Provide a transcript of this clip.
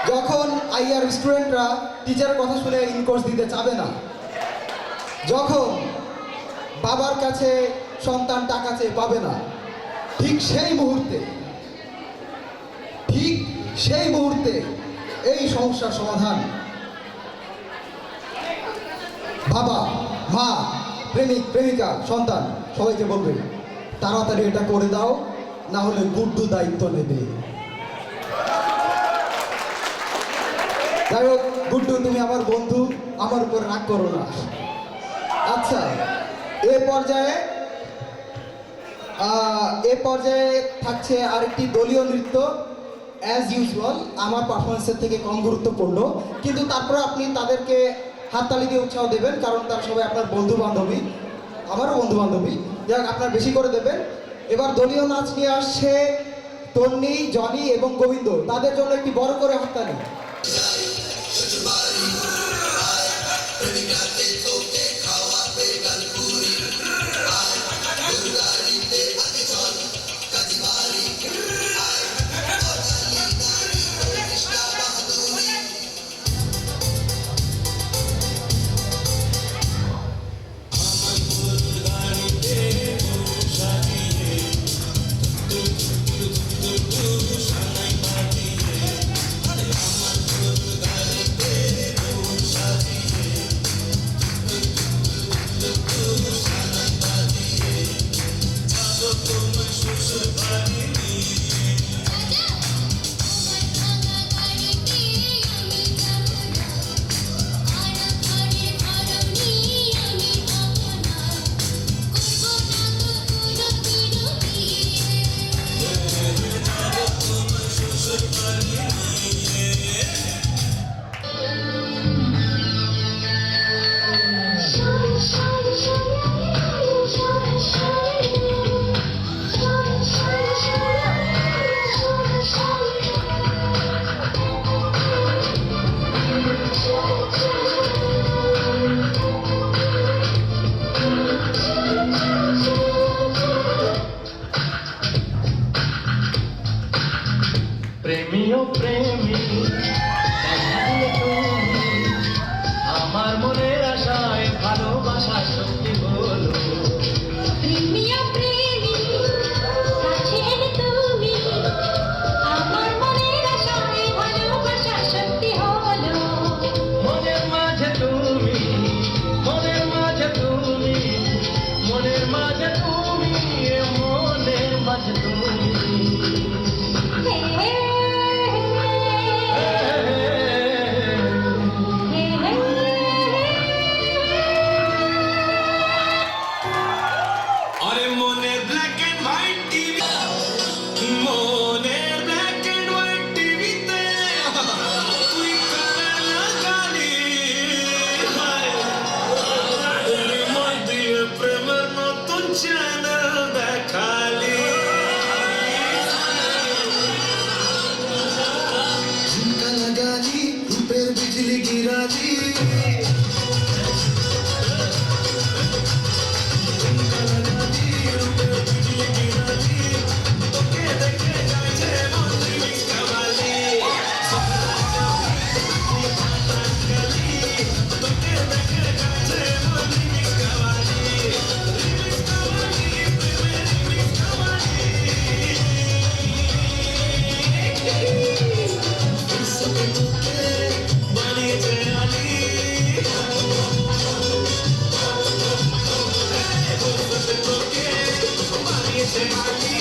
যখন আইআর স্টুডেন্টরা টিচারের কথা শুনে ইনকোর্স দিতে চাবে না, যখন বাবার কাছে সন্তান টাকা চেয়ে পাবে না, ঠিক সেই মুহূর্তে এই সমস্যার সমাধান বাবা, মা, প্রেমিক, প্রেমিকা, সন্তান সবাইকে বলবে তাড়াতাড়ি এটা করে দাও, না হলে গুড্ডু দায়িত্ব নেবে। যাই হোক গুড্ডু, তুমি আমার বন্ধু, আমার উপর রাগ করো না। আচ্ছা, এ পর্যায়ে থাকছে আরেকটি দলীয় নৃত্য। অ্যাজ ইউজুয়াল আমার পারফরমেন্সের থেকে কম গুরুত্বপূর্ণ, কিন্তু তারপরে আপনি তাদেরকে হাততালি দিয়ে উৎসাহ দেবেন, কারণ তারা সবাই আপনার বন্ধু বান্ধবী, আমারও বন্ধু বান্ধবী। যাই হোক, আপনার বেশি করে দেবেন। এবার দলীয় নাচ নিয়ে আসছে তন্নি, জনি এবং গোবিন্দ। তাদের জন্য একটি বড় করে হাততালি। প্রেমী ও প্রেমী আমার মনের আশায় ভালোবাসা সত্যি হলো। প্রেমী ও প্রেমী কাছে এলে তুমি, আমার মনের আশায় ভালোবাসা সত্যি হলো। মনের মাঝে তুমি, মনের মাঝে তুমি, মনের মাঝে তুমি, মনের মাঝে তুমি। अरे मोने ब्लैक एंड व्हाइट टीवी, मोने ब्लैक एंड व्हाइट टीवी ते তুই কালা গালি তুমি মই দিয়ে প্রেমের নতুন চ্যানেল দেখালি। ঝুমকা লাগালি রূপের বিজলি গিরালি, বানিয়েছে আলী